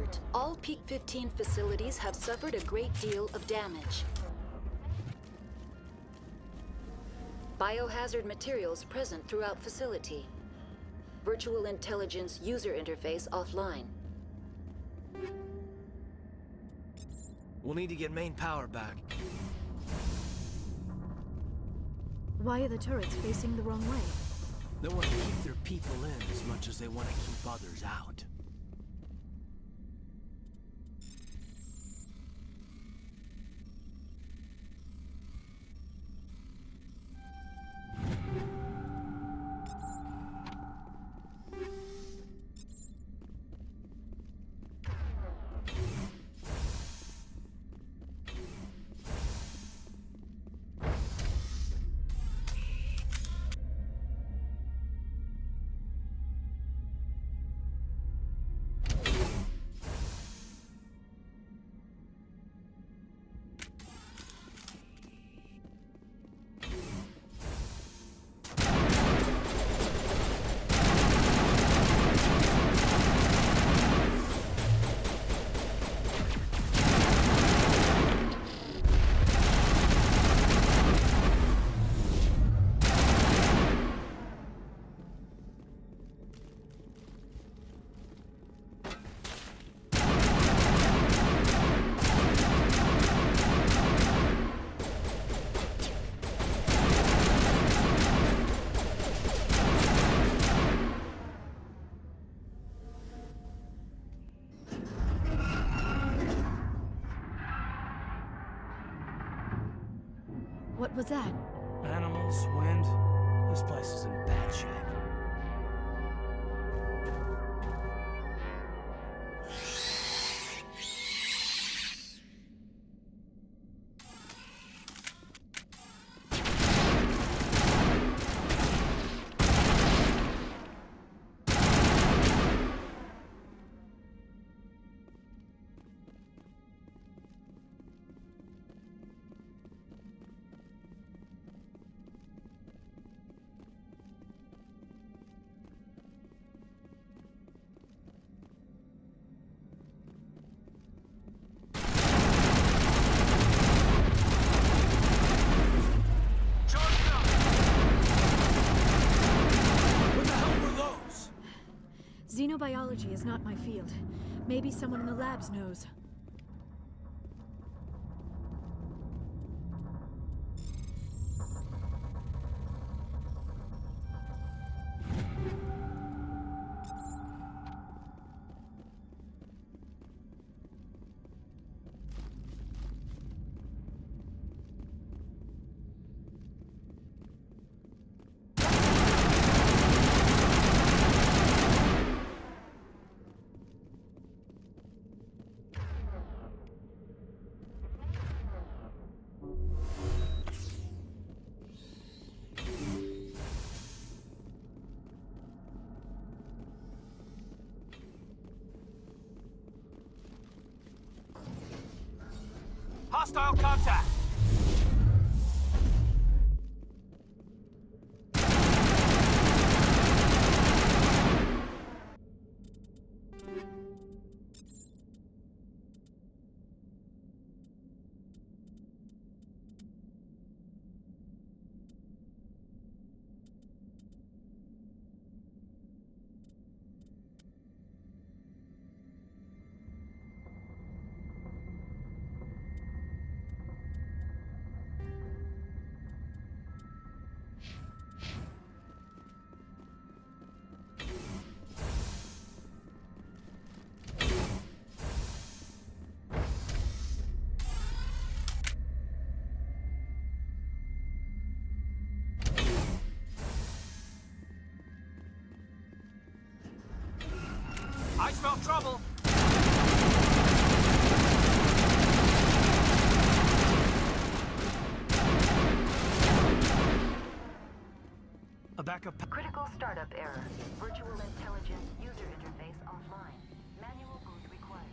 alert. All Peak 15 facilities have suffered a great deal of damage. Biohazard materials present throughout facility. Virtual intelligence user interface offline. We'll need to get main power back. Why are the turrets facing the wrong way? They want to keep their people in as much as they want to keep others out. What was that? Animals, wind. This place is in bad shape. Xenobiology is not my field. Maybe someone in the labs knows. Hostile contact! I smell trouble! A backup. Critical startup error. Virtual intelligence user interface offline. Manual boot required.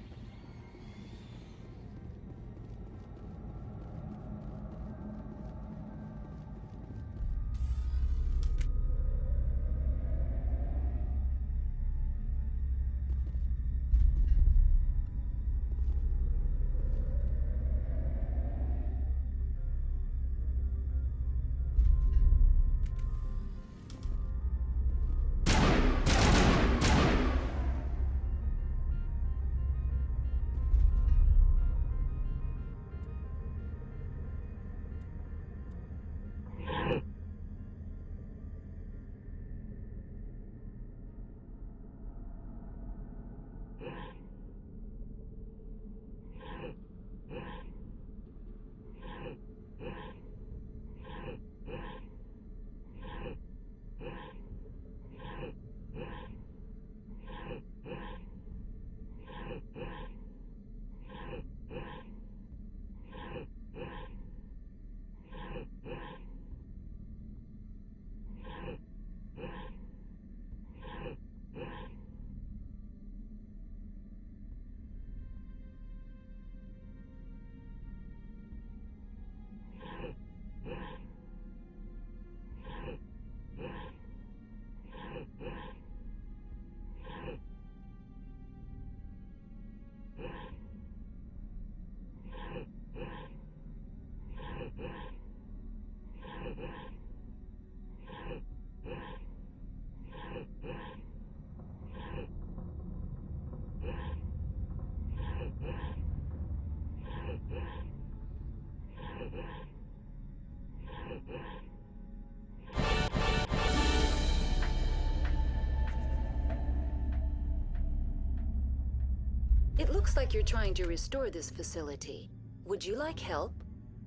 It looks like you're trying to restore this facility. Would you like help?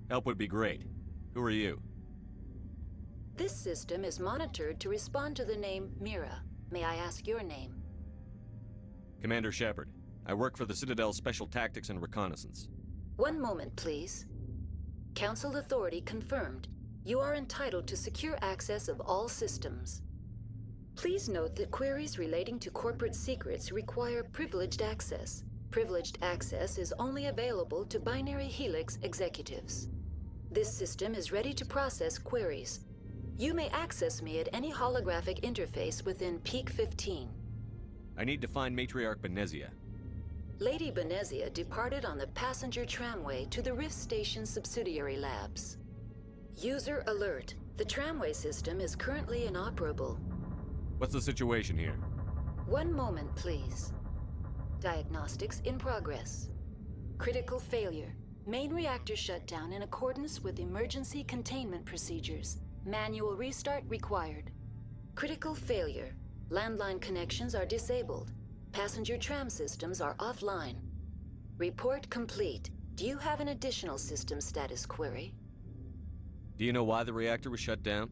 Help would be great. Who are you? This system is monitored to respond to the name Mira. May I ask your name? Commander Shepard. I work for the Citadel's Special Tactics and Reconnaissance. One moment, please. Council authority confirmed. You are entitled to secure access of all systems. Please note that queries relating to corporate secrets require privileged access. Privileged access is only available to Binary Helix executives. This system is ready to process queries. You may access me at any holographic interface within Peak 15. I need to find Matriarch Benezia. Lady Benezia departed on the passenger tramway to the Rift Station subsidiary labs. User alert. The tramway system is currently inoperable. What's the situation here? One moment, please. Diagnostics in progress. Critical failure. Main reactor shut down in accordance with emergency containment procedures. Manual restart required. Critical failure. Landline connections are disabled. Passenger tram systems are offline. Report complete. Do you have an additional system status query? Do you know why the reactor was shut down?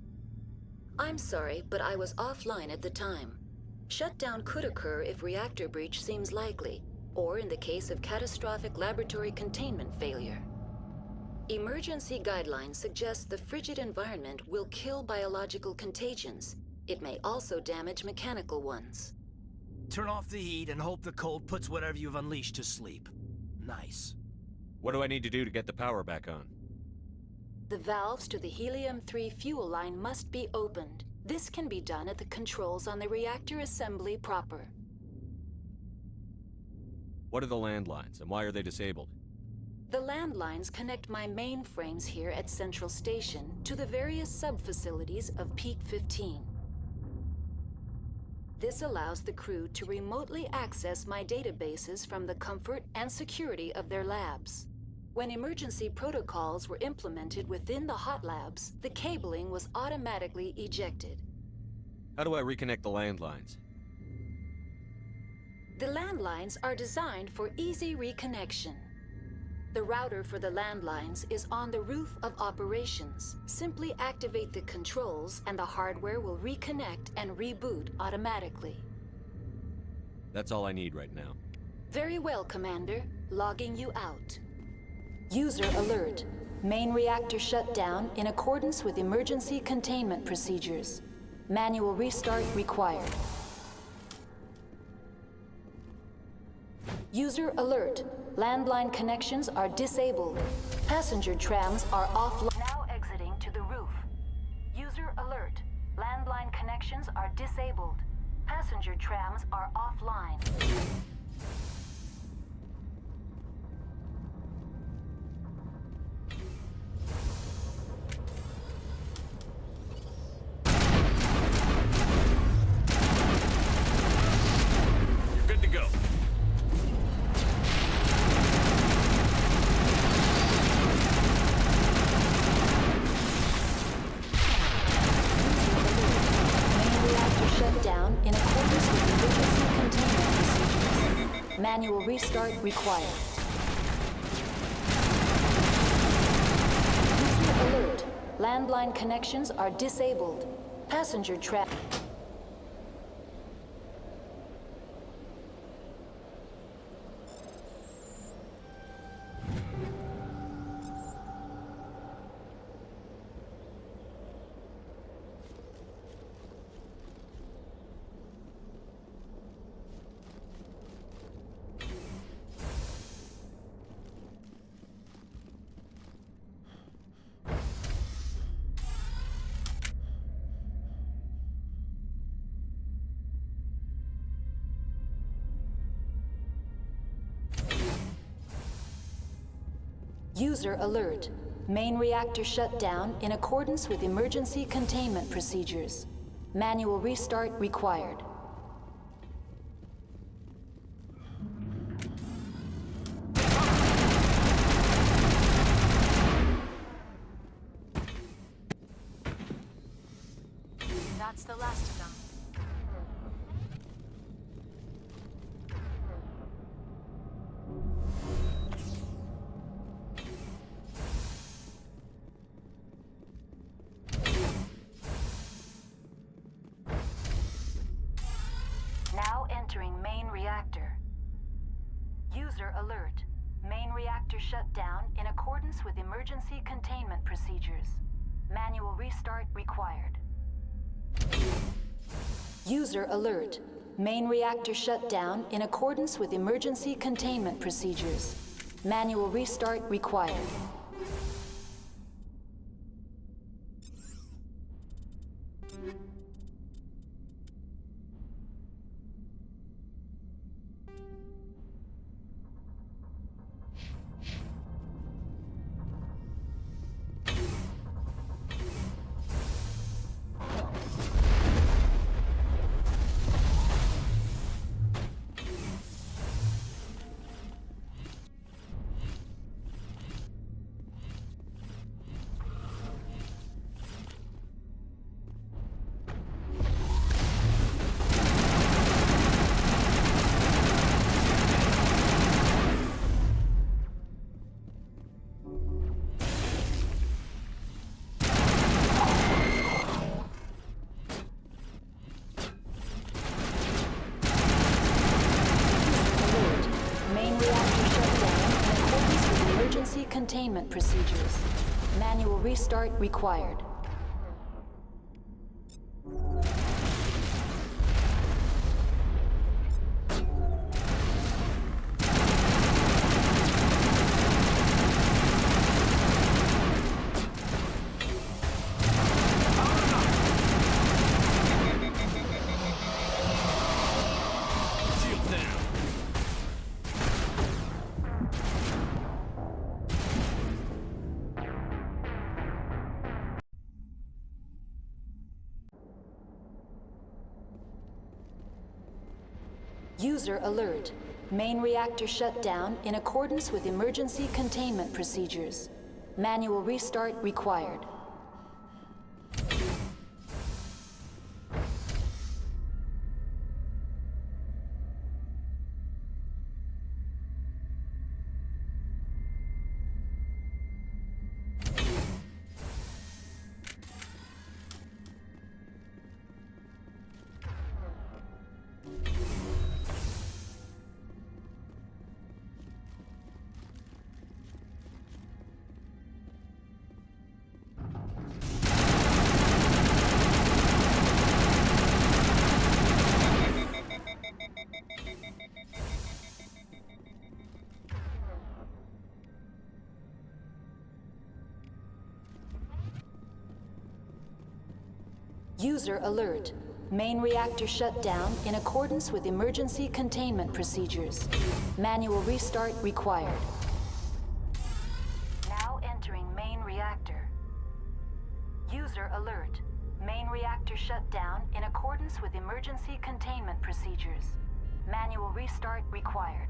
I'm sorry, but I was offline at the time. Shutdown could occur if reactor breach seems likely, or in the case of catastrophic laboratory containment failure. Emergency guidelines suggest the frigid environment will kill biological contagions. It may also damage mechanical ones. Turn off the heat and hope the cold puts whatever you've unleashed to sleep. Nice. What do I need to do to get the power back on? The valves to the helium-3 fuel line must be opened. This can be done at the controls on the reactor assembly proper. What are the landlines, and why are they disabled? The landlines connect my mainframes here at Central Station to the various sub-facilities of Peak 15. This allows the crew to remotely access my databases from the comfort and security of their labs. When emergency protocols were implemented within the hot labs, the cabling was automatically ejected. How do I reconnect the landlines? The landlines are designed for easy reconnection. The router for the landlines is on the roof of operations. Simply activate the controls and the hardware will reconnect and reboot automatically. That's all I need right now. Very well, Commander. Logging you out. User alert. Main reactor shut down in accordance with emergency containment procedures. Manual restart required. User alert. Landline connections are disabled. Passenger trams are offline. Now exiting to the roof. User alert. Landline connections are disabled. Passenger trams are offline. You're good to go. Manual restart required. User alert. Landline connections are disabled. Passenger trap. User alert. Main reactor shut down in accordance with emergency containment procedures. Manual restart required. That's the last of them. Now entering main reactor. User alert. Main reactor shut down in accordance with emergency containment procedures. Manual restart required. User alert. Main reactor shut down in accordance with emergency containment procedures. Manual restart required. Containment procedures. Manual restart required. User alert. Main reactor shut down in accordance with emergency containment procedures. Manual restart required. User alert. Main reactor shut down in accordance with emergency containment procedures. Manual restart required. Now entering main reactor. User alert. Main reactor shut down in accordance with emergency containment procedures. Manual restart required.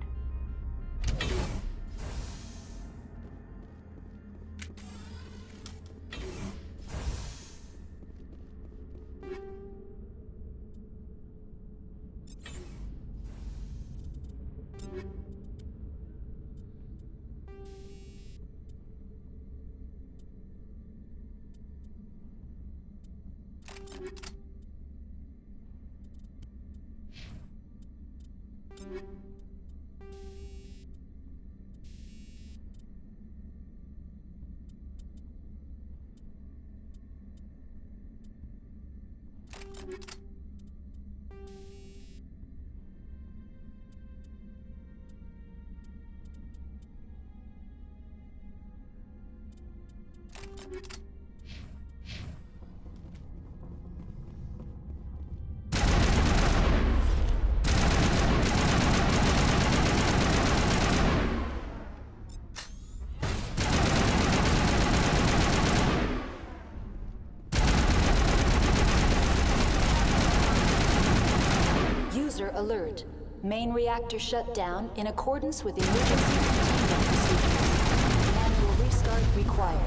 User alert. Main reactor shut down in accordance with emergency containment procedures. Manual restart required.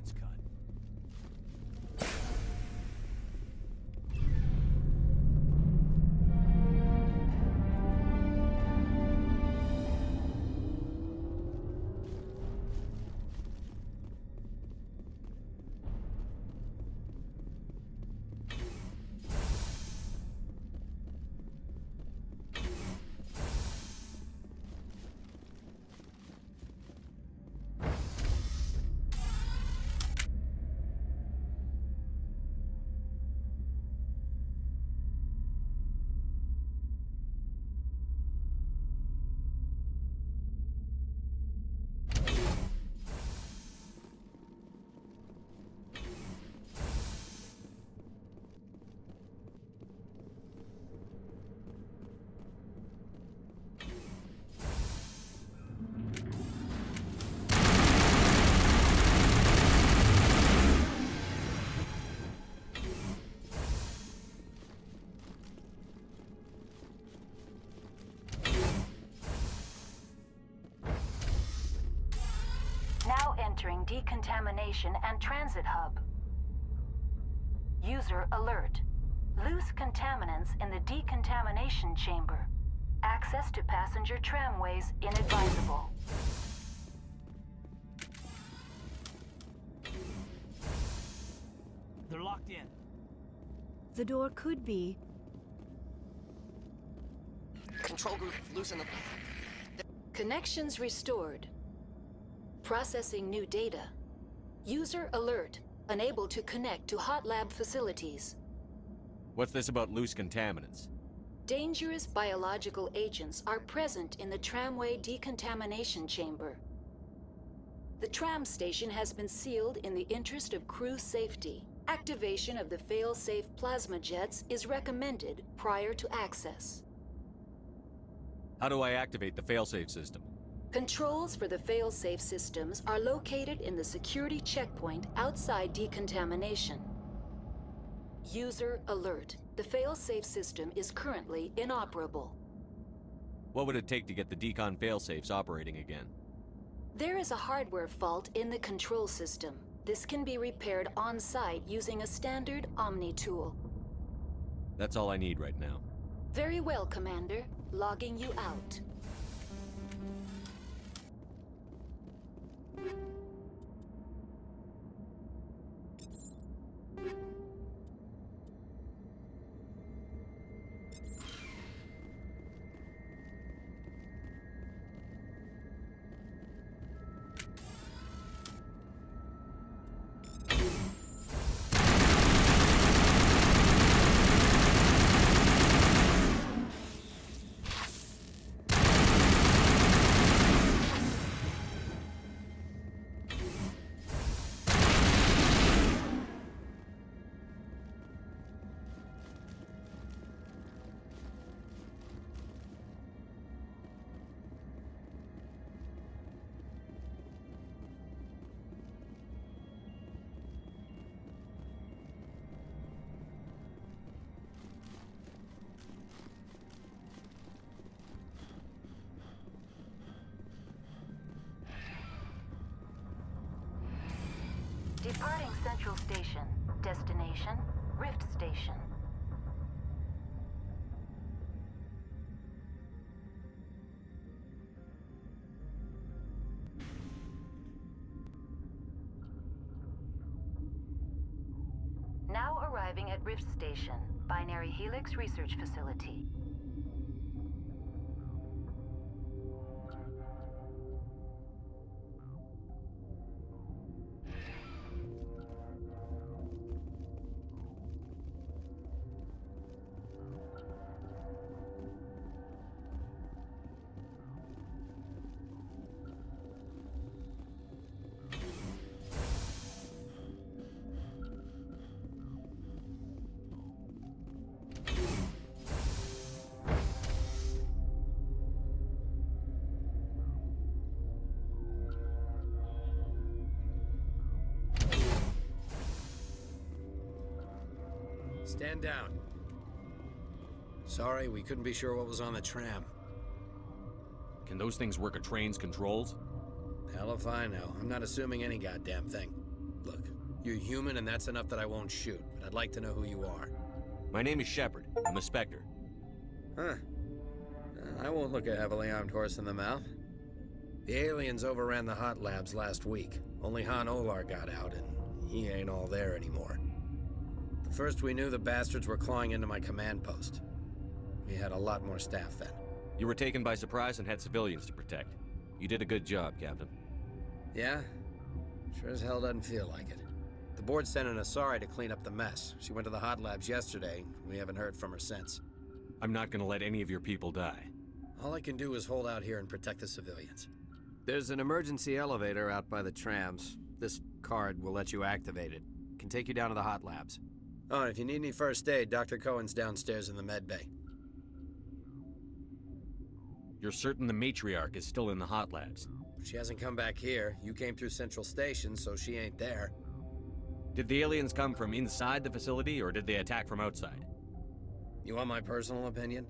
insurance cut. Now entering decontamination and transit hub. User alert. Loose contaminants in the decontamination chamber. Access to passenger tramways inadvisable. They're locked in. The door could be. Control group, loosen the... Connections restored. Processing new data. User alert. Unable to connect to hot lab facilities. What's this about loose contaminants? Dangerous biological agents are present in the tramway decontamination chamber. The tram station has been sealed in the interest of crew safety. Activation of the fail-safe plasma jets is recommended prior to access. How do I activate the failsafe system? Controls for the fail-safe systems are located in the security checkpoint outside decontamination. User alert. The fail-safe system is currently inoperable. What would it take to get the decon failsafes operating again? There is a hardware fault in the control system. This can be repaired on-site using a standard Omni tool. That's all I need right now. Very well, Commander. Logging you out. Departing Central Station. Destination, Rift Station. Now arriving at Rift Station, Binary Helix Research Facility. Stand down. Sorry, we couldn't be sure what was on the tram. Can those things work a train's controls? Hell if I know. I'm not assuming any goddamn thing. Look, You're human, and that's enough that I won't shoot, but I'd like to know who you are. My name is Shepard. I'm a Spectre. Huh. I won't look a heavily armed horse in the mouth. The aliens overran the hot labs last week. Only Han Olar got out, and he ain't all there anymore. The first we knew, the bastards were clawing into my command post. We had a lot more staff then. You were taken by surprise and had civilians to protect. You did a good job, Captain. Yeah? Sure as hell doesn't feel like it. The board sent an Asari to clean up the mess. She went to the hot labs yesterday. We haven't heard from her since. I'm not gonna let any of your people die. All I can do is hold out here and protect the civilians. There's an emergency elevator out by the trams. This card will let you activate it. Can take you down to the hot labs. Oh, and if you need any first aid, Dr. Cohen's downstairs in the med bay. You're certain the Matriarch is still in the hot labs? She hasn't come back here. You came through Central Station, so she ain't there. Did the aliens come from inside the facility, or did they attack from outside? You want my personal opinion?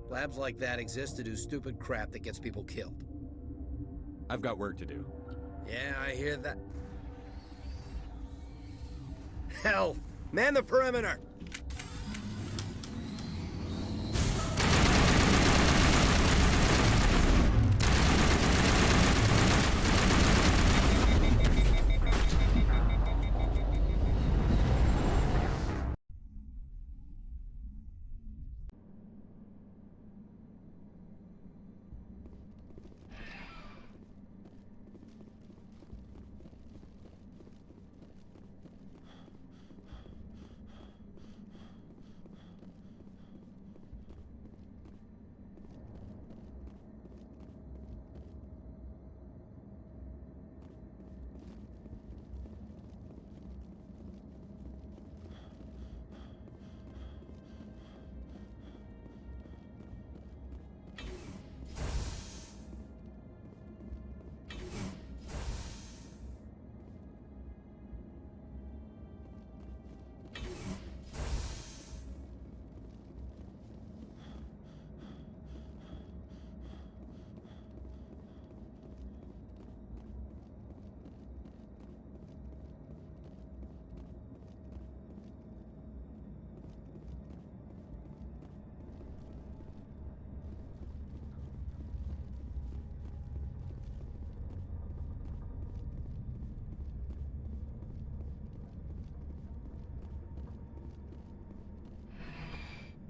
Labs like that exist to do stupid crap that gets people killed. I've got work to do. Yeah, I hear that. Hell! Man the perimeter!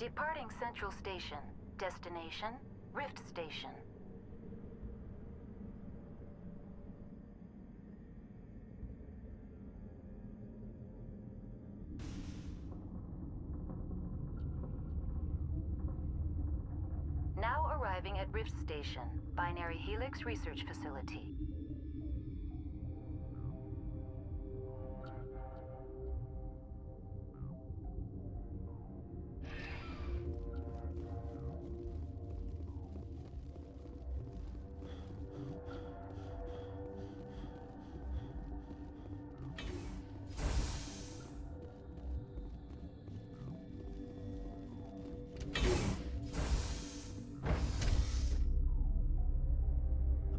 Departing Central Station. Destination, Rift Station. Now arriving at Rift Station, Binary Helix Research Facility.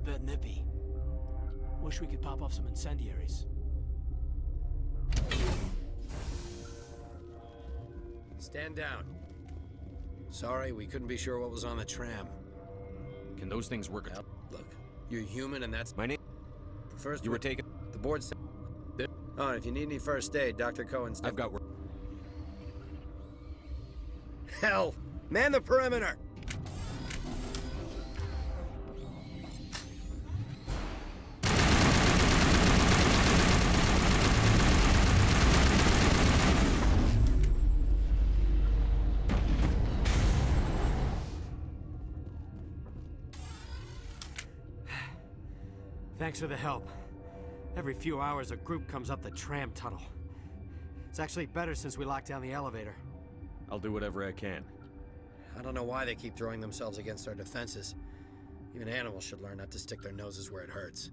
Bit nippy. Wish we could pop off some incendiaries. Stand down. Sorry, we couldn't be sure what was on the tram. Can those things work? Well, look, you're human, and that's My name? the first. You were taken. The board said. Oh, and if you need any first aid, Dr. Cohen's. I've got work. Hell! Man the perimeter! Thanks for the help. Every few hours, a group comes up the tram tunnel. It's actually better since we locked down the elevator. I'll do whatever I can. I don't know why they keep throwing themselves against our defenses. Even animals should learn not to stick their noses where it hurts.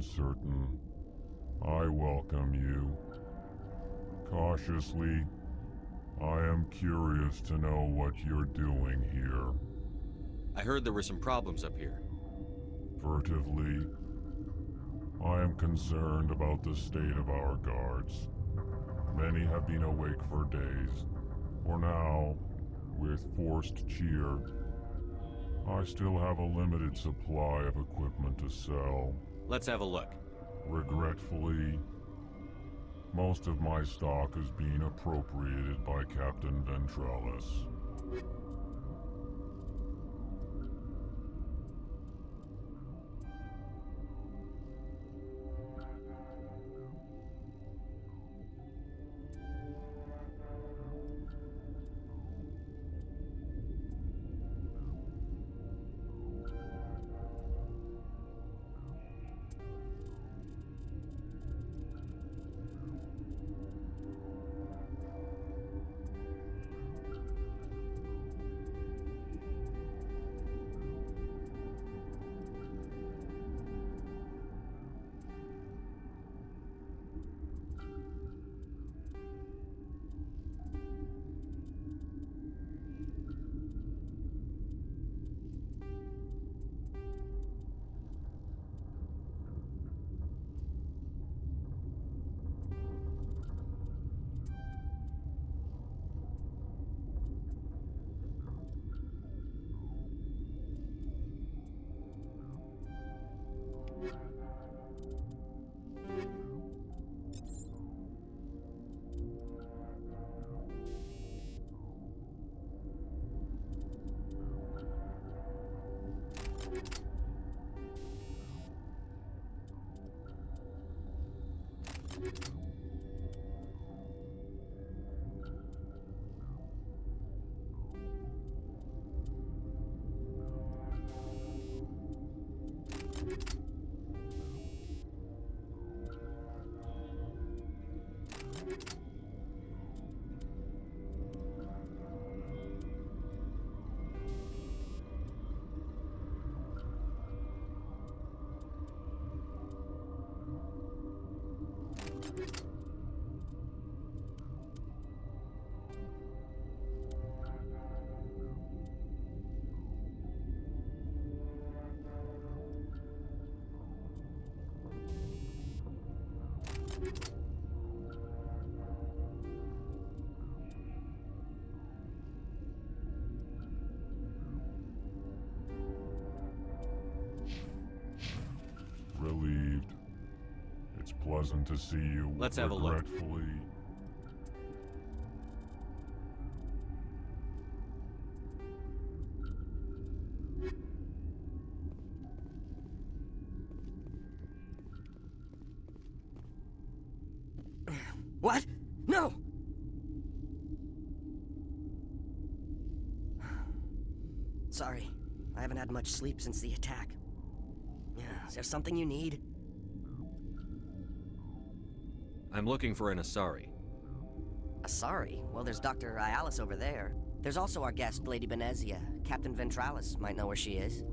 uncertain. I welcome you. Cautiously, I am curious to know what you're doing here. I heard there were some problems up here. Furtively, I am concerned about the state of our guards. Many have been awake for days. For now, with forced cheer, I still have a limited supply of equipment to sell. Let's have a look. Regretfully, most of my stock is being appropriated by Captain Ventralis. Relieved. It's pleasant to see you. Let's have a look. Regretfully. What? No! Sorry, I haven't had much sleep since the attack. Is there something you need? I'm looking for an Asari. Asari? Well, there's Dr. Ialis over there. There's also our guest, Lady Benezia. Captain Ventralis might know where she is.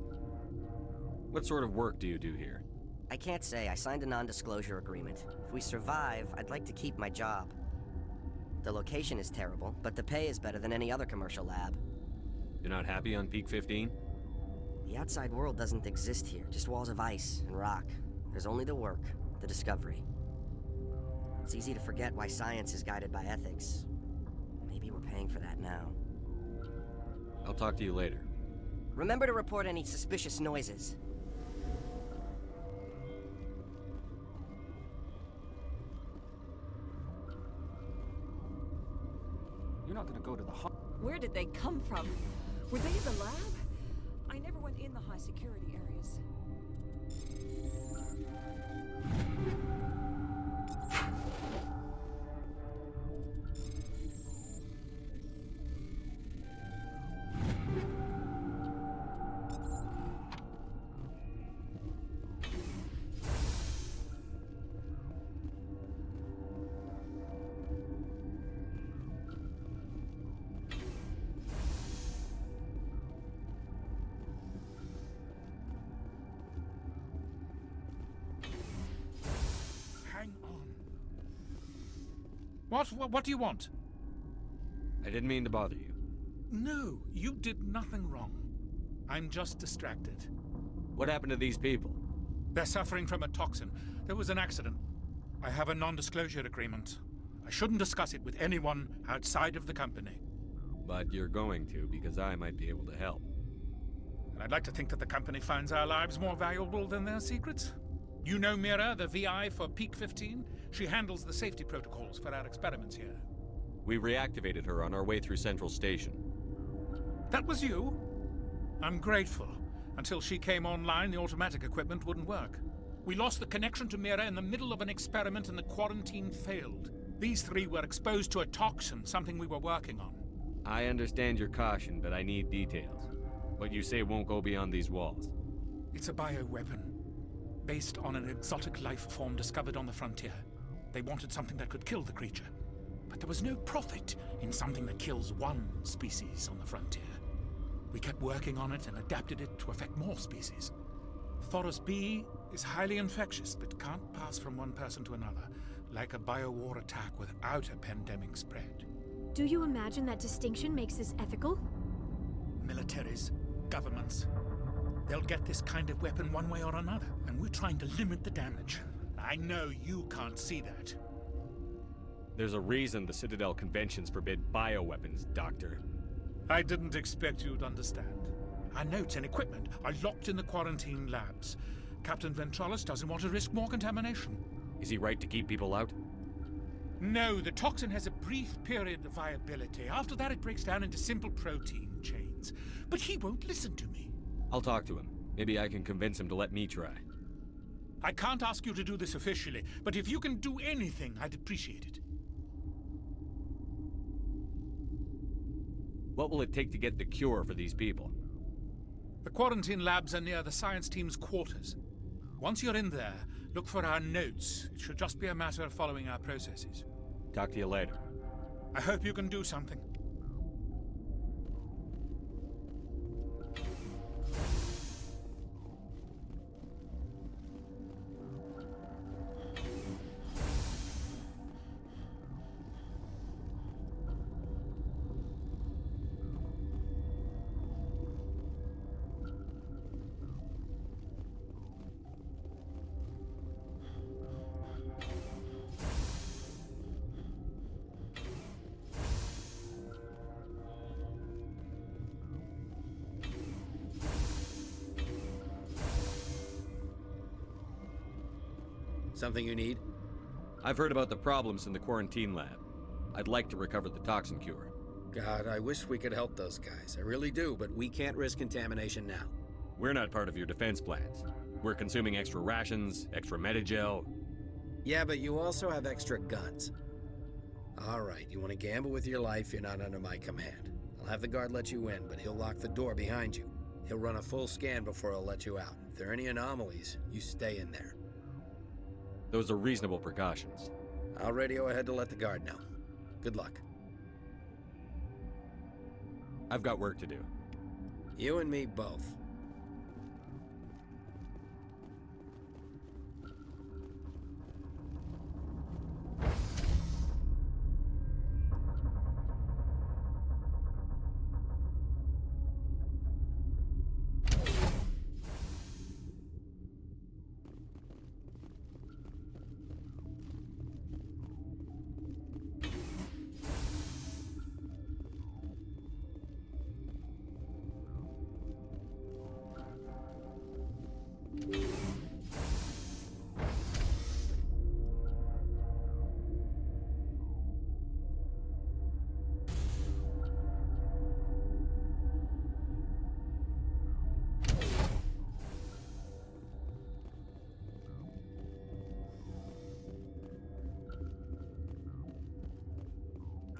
What sort of work do you do here? I can't say. I signed a non-disclosure agreement. If we survive, I'd like to keep my job. The location is terrible, but the pay is better than any other commercial lab. You're not happy on Peak 15? The outside world doesn't exist here, just walls of ice and rock. There's only the work, the discovery. It's easy to forget why science is guided by ethics. Maybe we're paying for that now. I'll talk to you later. Remember to report any suspicious noises. You're not gonna go to the Where did they come from? Were they in the lab? I never went in the high security areas. What do you want? I didn't mean to bother you. No, you did nothing wrong. I'm just distracted. What happened to these people? They're suffering from a toxin. There was an accident. I have a non-disclosure agreement. I shouldn't discuss it with anyone outside of the company. But you're going to, because I might be able to help. And I'd like to think that the company finds our lives more valuable than their secrets. You know Mira, the VI for Peak 15? She handles the safety protocols for our experiments here. We reactivated her on our way through Central Station. That was you? I'm grateful. Until she came online, the automatic equipment wouldn't work. We lost the connection to Mira in the middle of an experiment and the quarantine failed. These three were exposed to a toxin, something we were working on. I understand your caution, but I need details. What you say won't go beyond these walls. It's a bioweapon, based on an exotic life form discovered on the frontier. They wanted something that could kill the creature. But there was no profit in something that kills one species on the frontier. We kept working on it and adapted it to affect more species. Thoros B is highly infectious, but can't pass from one person to another, like a biowar attack without a pandemic spread. Do you imagine that distinction makes this ethical? Militaries, governments, they'll get this kind of weapon one way or another, and we're trying to limit the damage. I know you can't see that. There's a reason the Citadel conventions forbid bioweapons, Doctor. I didn't expect you'd understand. Our notes and equipment are locked in the quarantine labs. Captain Ventralis doesn't want to risk more contamination. Is he right to keep people out? No, the toxin has a brief period of viability. After that, it breaks down into simple protein chains. But he won't listen to me. I'll talk to him. Maybe I can convince him to let me try. I can't ask you to do this officially, but if you can do anything, I'd appreciate it. What will it take to get the cure for these people? The quarantine labs are near the science team's quarters. Once you're in there, look for our notes. It should just be a matter of following our processes. Talk to you later. I hope you can do something. Something you need? I've heard about the problems in the quarantine lab. I'd like to recover the toxin cure. God, I wish we could help those guys. I really do, but we can't risk contamination now. We're not part of your defense plans. We're consuming extra rations, extra Medigel. Yeah, but you also have extra guns. All right, you want to gamble with your life, you're not under my command. I'll have the guard let you in, but he'll lock the door behind you. He'll run a full scan before he'll let you out. If there are any anomalies, you stay in there. Those are reasonable precautions. I'll radio ahead to let the guard know. Good luck. I've got work to do. You and me both.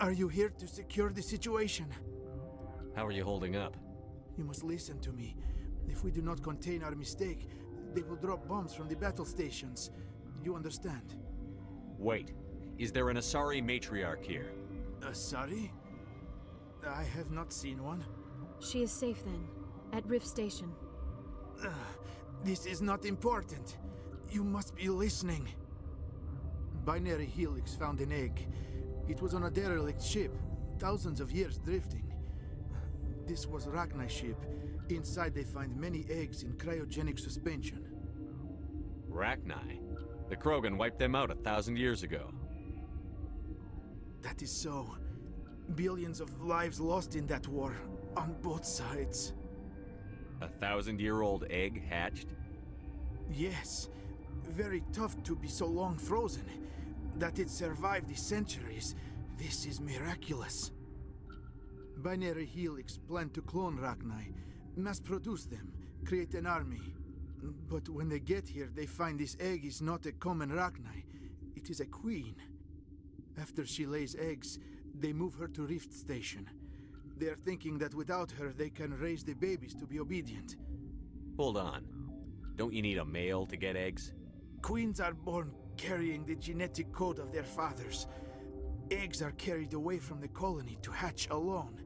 Are you here to secure the situation? How are you holding up? You must listen to me. If we do not contain our mistake, they will drop bombs from the battle stations. You understand? Wait. Is there an Asari matriarch here? Asari? I have not seen one. She is safe then, at Rift Station. This is not important. You must be listening. Binary Helix found an egg. It was on a derelict ship, thousands of years drifting. This was Rachni's ship. Inside they find many eggs in cryogenic suspension. Rachni? The Krogan wiped them out 1,000 years ago. That is so. Billions of lives lost in that war, on both sides. 1,000-year-old egg hatched? Yes. Very tough to be so long frozen. That it survived the centuries, this is miraculous. Binary Helix planned to clone Rachni, mass-produce them, create an army. But when they get here, they find this egg is not a common Rachni. It is a queen. After she lays eggs, they move her to Rift Station. They are thinking that without her, they can raise the babies to be obedient. Hold on. Don't you need a male to get eggs? Queens are born carrying the genetic code of their fathers. Eggs are carried away from the colony to hatch alone.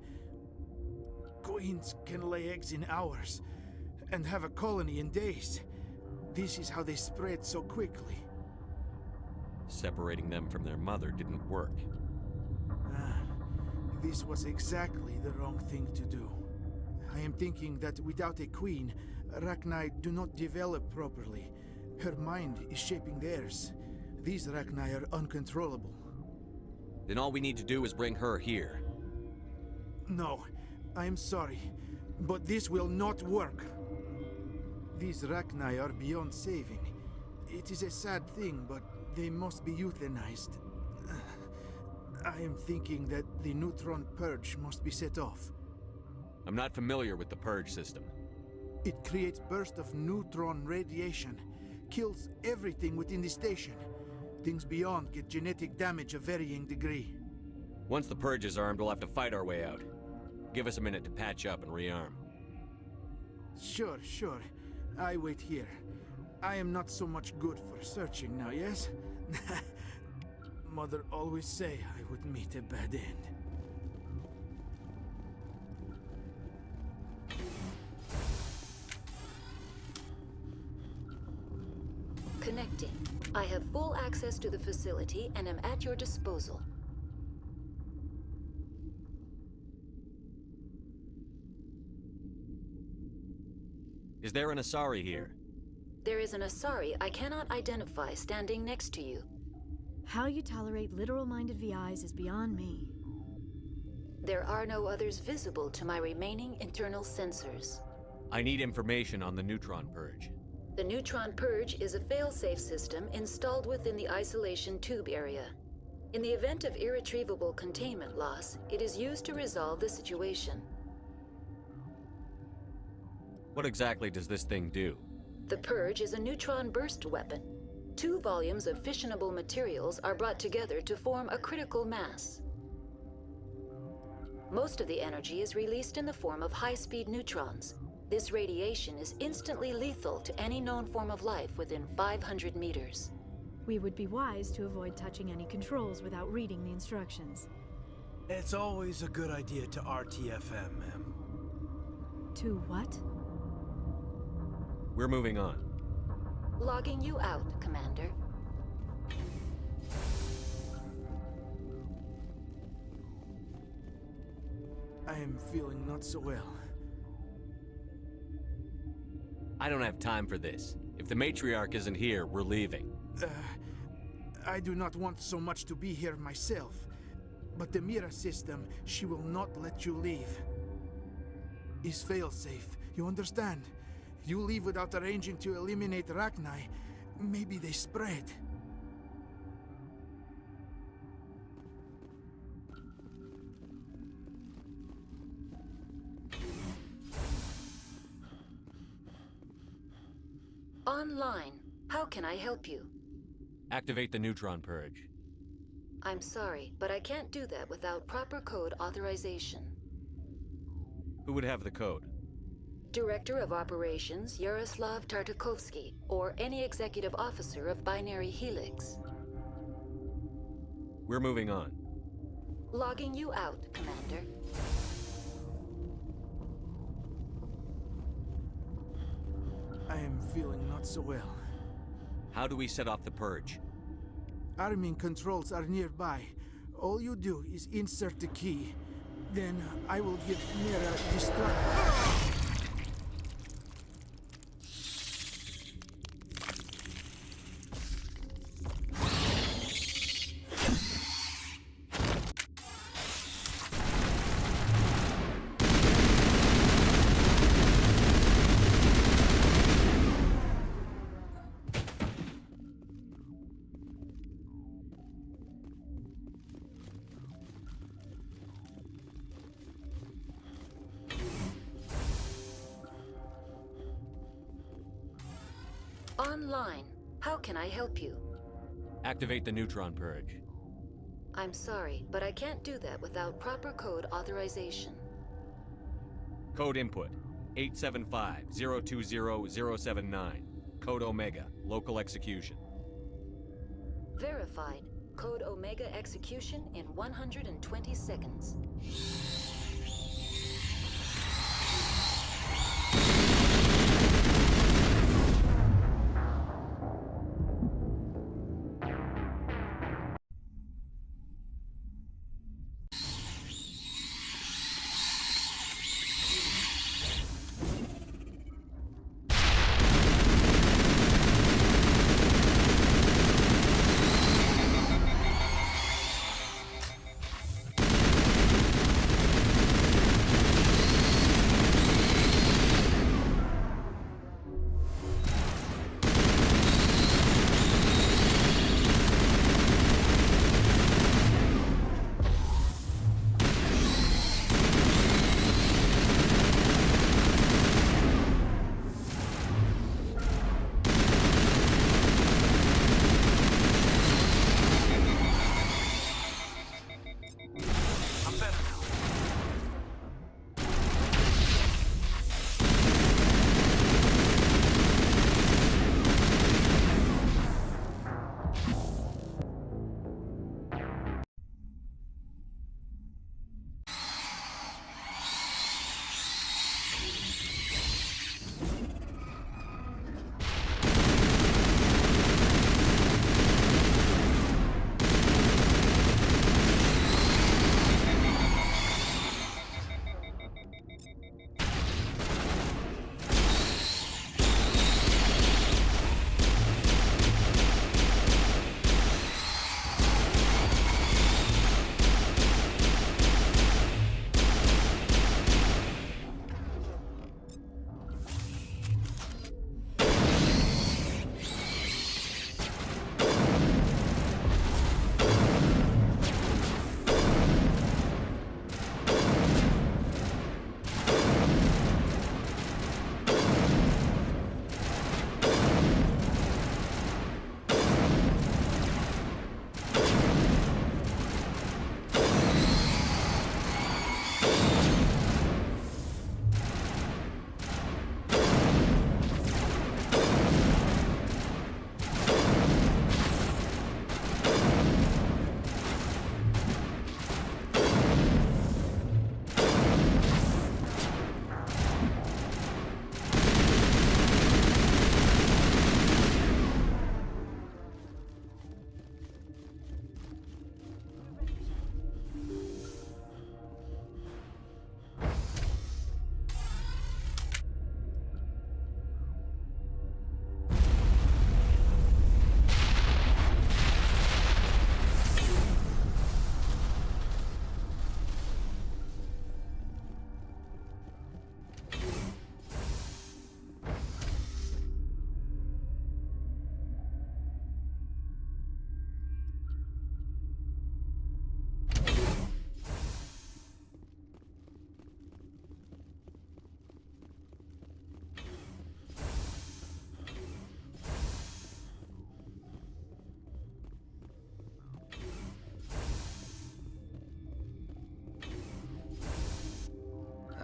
Queens can lay eggs in hours and have a colony in days. This is how they spread so quickly. Separating them from their mother didn't work. This was exactly the wrong thing to do. I am thinking that without a queen, Rachni do not develop properly. Her mind is shaping theirs. These Rachni are uncontrollable. Then all we need to do is bring her here. No, I am sorry, but this will not work. These Rachni are beyond saving. It is a sad thing, but they must be euthanized. I am thinking that the neutron purge must be set off. I'm not familiar with the purge system. It creates bursts of neutron radiation, kills everything within the station. Things beyond get genetic damage of varying degree. Once the purge is armed, we'll have to fight our way out. Give us a minute to patch up and rearm. Sure. I wait here. I am not so much good for searching now, yes? Mother always say I would meet a bad end. Connecting. I have full access to the facility and am at your disposal. Is there an Asari here? There is an Asari I cannot identify standing next to you. How you tolerate literal-minded VIs is beyond me. There are no others visible to my remaining internal sensors. I need information on the neutron purge. The neutron purge is a fail-safe system installed within the isolation tube area. In the event of irretrievable containment loss, it is used to resolve the situation. What exactly does this thing do? The purge is a neutron burst weapon. 2 volumes of fissionable materials are brought together to form a critical mass. Most of the energy is released in the form of high-speed neutrons. This radiation is instantly lethal to any known form of life within 500 meters. We would be wise to avoid touching any controls without reading the instructions. It's always a good idea to RTFM, ma'am. To what? We're moving on. Logging you out, Commander. I am feeling not so well. I don't have time for this. If the Matriarch isn't here, we're leaving. I do not want so much to be here myself. But the Mira system, she will not let you leave. Is fail-safe, you understand? You leave without arranging to eliminate Rachni, maybe they spread. Online. How can I help you? Activate the neutron purge. I'm sorry, but I can't do that without proper code authorization. Who would have the code? Director of Operations Yaroslav Tartakovsky, or any executive officer of Binary Helix. We're moving on. Logging you out, Commander. I am feeling not so well. How do we set off the purge? Arming controls are nearby. All you do is insert the key. Then I will give Mira destruct. Online. How can I help you? Activate the neutron purge. I'm sorry, but I can't do that without proper code authorization. Code input 875-020-079. Code Omega. Local execution. Verified. Code Omega execution in 120 seconds.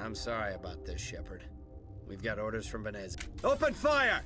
I'm sorry about this, Shepard. We've got orders from Benezia. Open fire!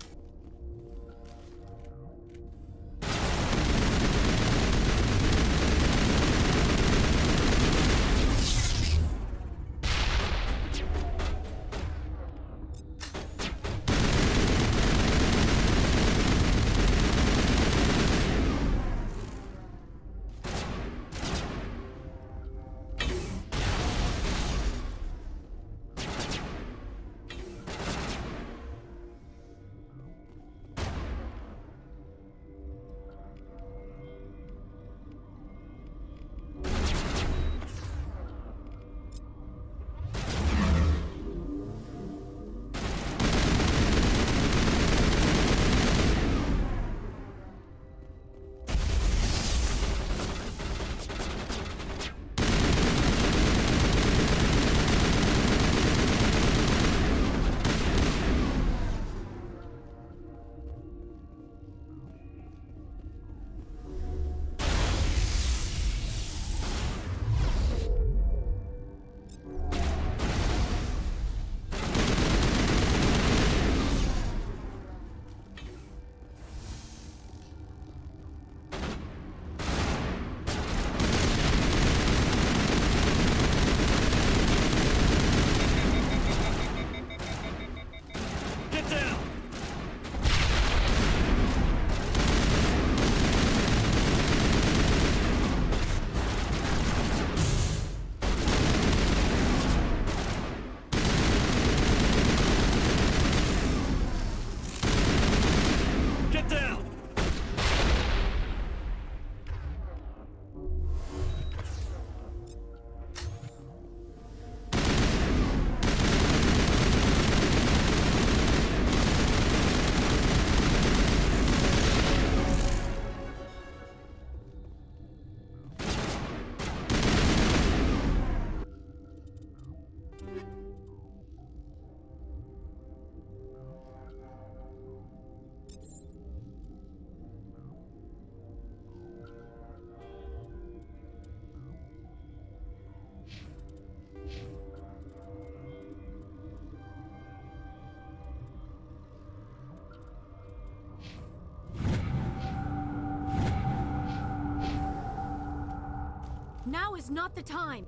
is not the time!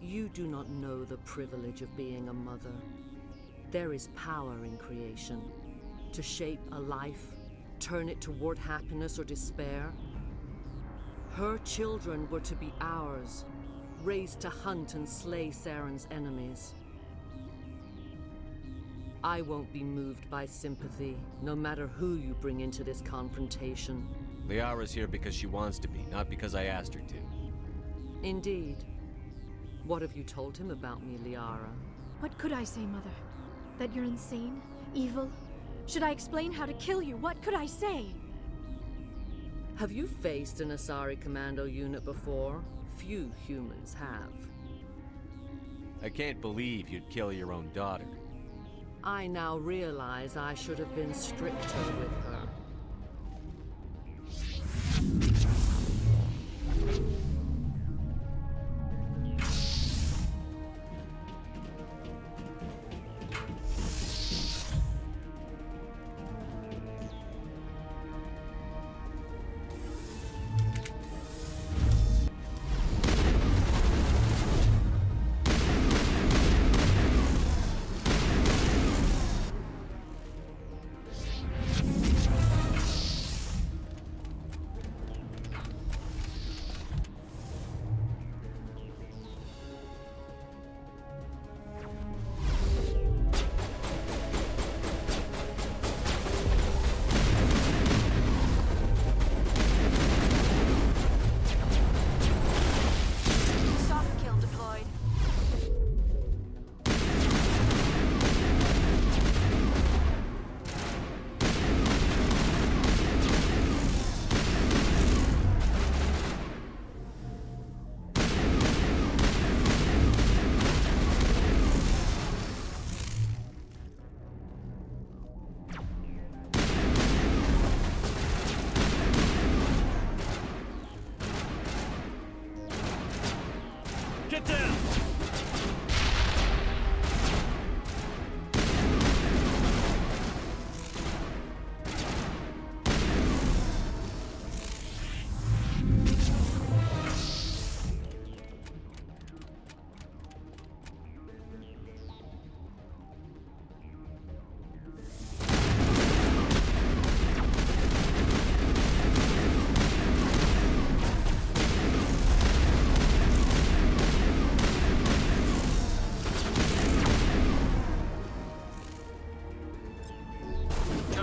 You do not know the privilege of being a mother. There is power in creation. To shape a life, turn it toward happiness or despair. Her children were to be ours, raised to hunt and slay Saren's enemies. I won't be moved by sympathy, no matter who you bring into this confrontation. Liara's here because she wants to be, not because I asked her to. Indeed. What have you told him about me, Liara? What could I say, Mother? That you're insane? Evil? Should I explain how to kill you? What could I say? Have you faced an Asari commando unit before? Few humans have. I can't believe you'd kill your own daughter. I now realize I should have been stricter with her.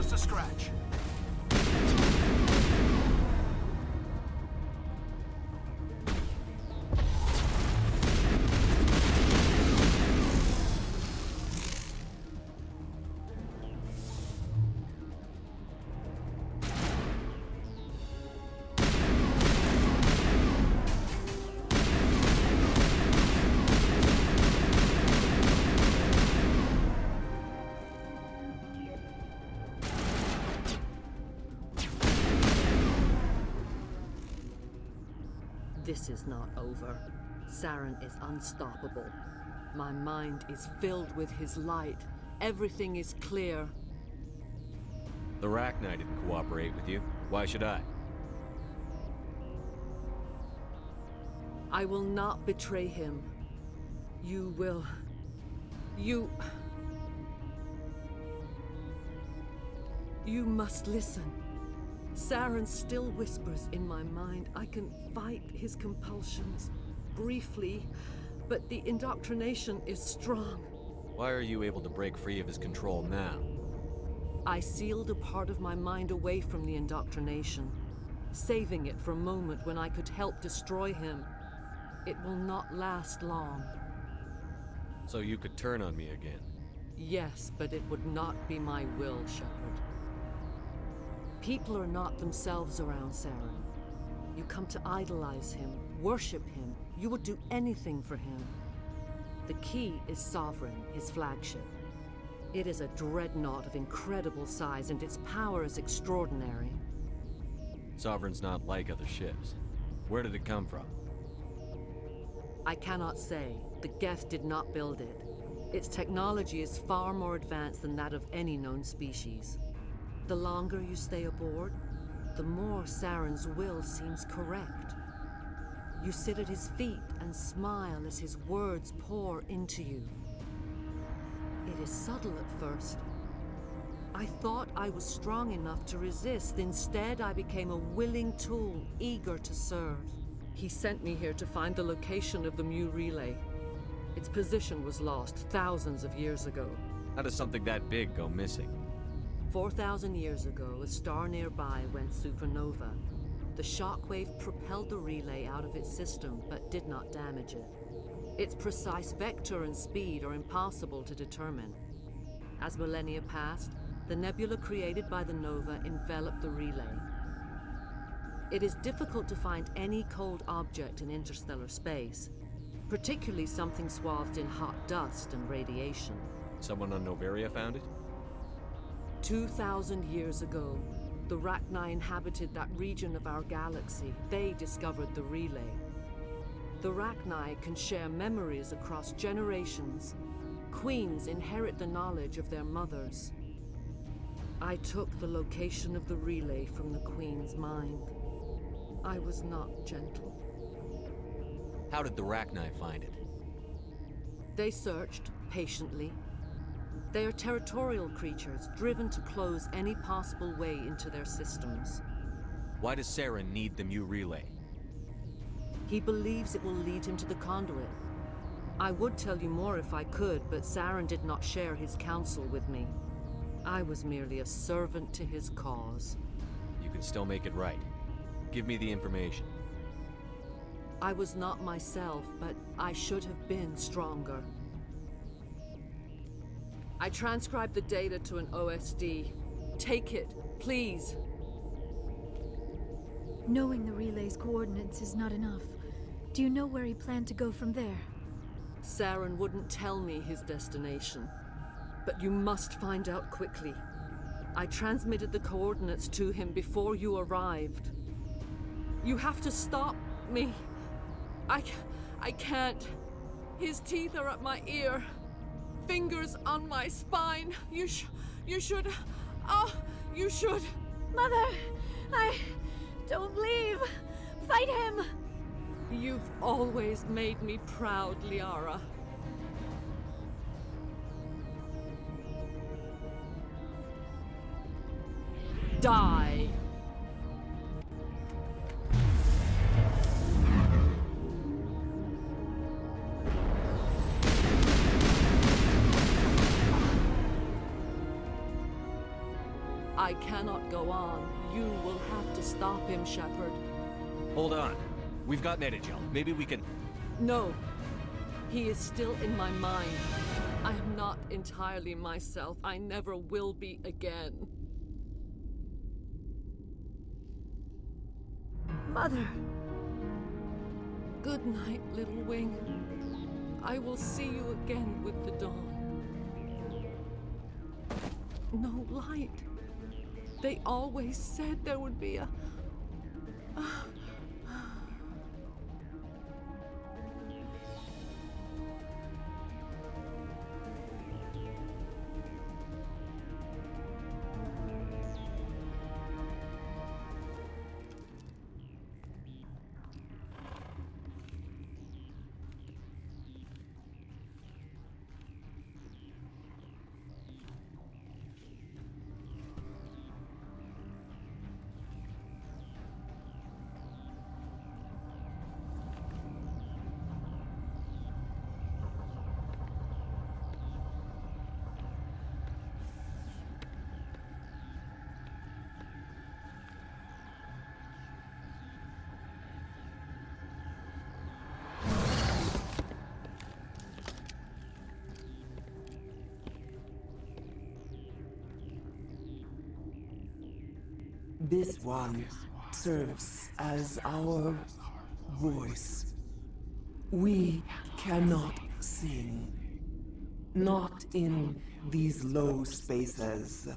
Just a scratch. This is not over. Saren is unstoppable. My mind is filled with his light. Everything is clear. The Rachni didn't cooperate with you. Why should I? I will not betray him. You will. You must listen. Saren still whispers in my mind. I can fight his compulsions, briefly, but the indoctrination is strong. Why are you able to break free of his control now? I sealed a part of my mind away from the indoctrination, saving it for a moment when I could help destroy him. It will not last long. So you could turn on me again? Yes, but it would not be my will, Shepard. People are not themselves around Saren. You come to idolize him, worship him. You would do anything for him. The key is Sovereign, his flagship. It is a dreadnought of incredible size, and its power is extraordinary. Sovereign's not like other ships. Where did it come from? I cannot say. The Geth did not build it. Its technology is far more advanced than that of any known species. The longer you stay aboard, the more Saren's will seems correct. You sit at his feet and smile as his words pour into you. It is subtle at first. I thought I was strong enough to resist. Instead, I became a willing tool, eager to serve. He sent me here to find the location of the Mu relay. Its position was lost thousands of years ago. How does something that big go missing? 4,000 years ago, a star nearby went supernova. The shockwave propelled the relay out of its system, but did not damage it. Its precise vector and speed are impossible to determine. As millennia passed, the nebula created by the nova enveloped the relay. It is difficult to find any cold object in interstellar space, particularly something swathed in hot dust and radiation. Someone on Noveria found it? 2,000 years ago, the Rachni inhabited that region of our galaxy. They discovered the relay. The Rachni can share memories across generations. Queens inherit the knowledge of their mothers. I took the location of the relay from the Queen's mind. I was not gentle. How did the Rachni find it? They searched, patiently. They are territorial creatures, driven to close any possible way into their systems. Why does Saren need the Mu relay? He believes it will lead him to the conduit. I would tell you more if I could, but Saren did not share his counsel with me. I was merely a servant to his cause. You can still make it right. Give me the information. I was not myself, but I should have been stronger. I transcribed the data to an OSD. Take it, please. Knowing the relay's coordinates is not enough. Do you know where he planned to go from there? Saren wouldn't tell me his destination. But you must find out quickly. I transmitted the coordinates to him before you arrived. You have to stop me. I can't. His teeth are at my ear. Fingers on my spine. You should. You should. Mother, don't leave. Fight him. You've always made me proud, Liara. Die. I cannot go on. You will have to stop him, Shepard. Hold on. We've got Netagel. Maybe we can... No. He is still in my mind. I am not entirely myself. I never will be again. Mother! Good night, little wing. I will see you again with the dawn. No light. They always said there would be a... This one serves as our voice. We cannot sing. Not in these low spaces.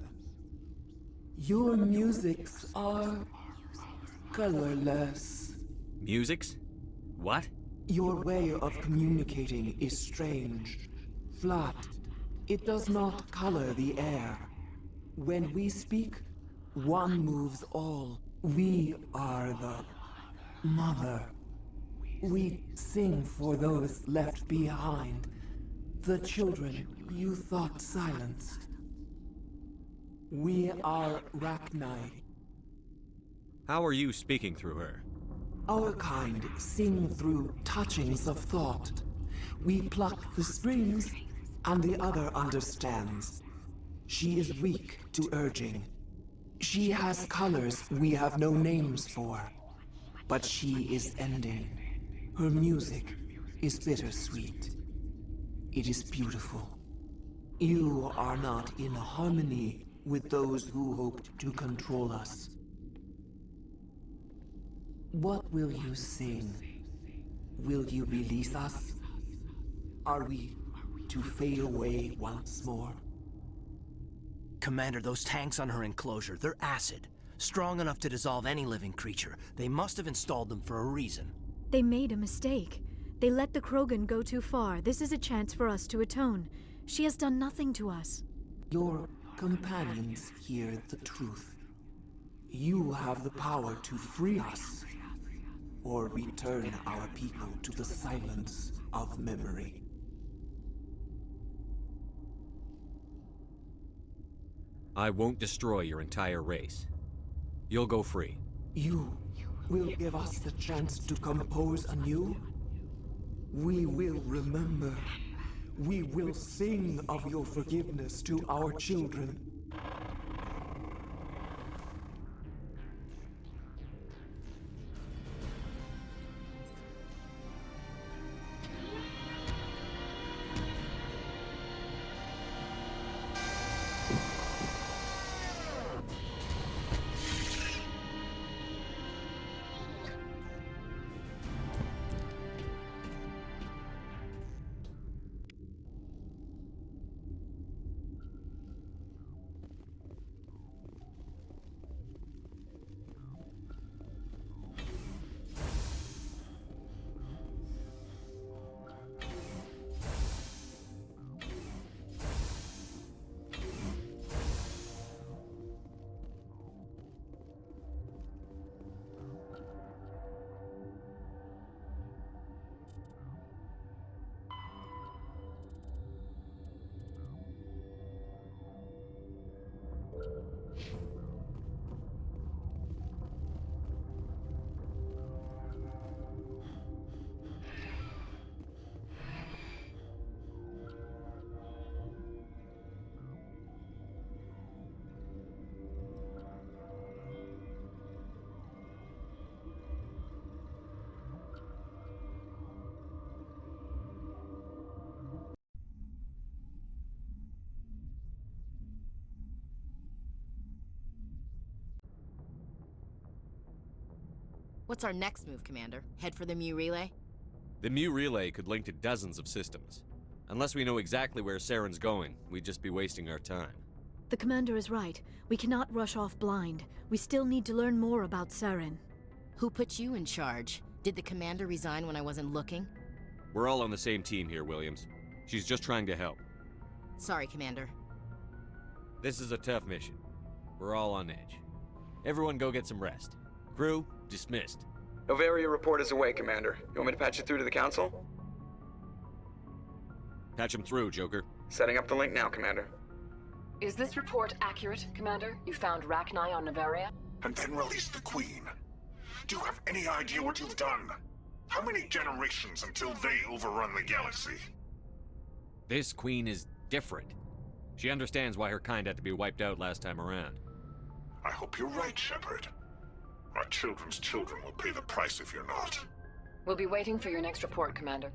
Your musics are colorless. Musics? What? Your way of communicating is strange. Flat. It does not color the air. When we speak, one moves all. We are the mother. We sing for those left behind. The children you thought silenced. We are Rachni. How are you speaking through her? Our kind sing through touchings of thought. We pluck the strings, and the other understands. She is weak to urging. She has colors we have no names for. But she is ending. Her music is bittersweet. It is beautiful. You are not in harmony with those who hoped to control us. What will you sing? Will you release us? Are we to fade away once more? Commander, those tanks on her enclosure, they're acid. Strong enough to dissolve any living creature. They must have installed them for a reason. They made a mistake. They let the Krogan go too far. This is a chance for us to atone. She has done nothing to us. Your companions hear the truth. You have the power to free us, or return our people to the silence of memory. I won't destroy your entire race. You'll go free. You will give us the chance to compose anew? We will remember. We will sing of your forgiveness to our children. What's our next move, Commander? Head for the Mu Relay? The Mu Relay could link to dozens of systems. Unless we know exactly where Saren's going, we'd just be wasting our time. The Commander is right. We cannot rush off blind. We still need to learn more about Saren. Who put you in charge? Did the Commander resign when I wasn't looking? We're all on the same team here, Williams. She's just trying to help. Sorry, Commander. This is a tough mission. We're all on edge. Everyone go get some rest. Crew, dismissed. Novaria report is away, Commander. You want me to patch it through to the Council? Patch him through, Joker. Setting up the link now, Commander. Is this report accurate, Commander? You found Rachni on Novaria? And then released the Queen. Do you have any idea what you've done? How many generations until they overrun the galaxy? This Queen is different. She understands why her kind had to be wiped out last time around. I hope you're right, Shepard. Our children's children will pay the price if you're not. We'll be waiting for your next report, Commander.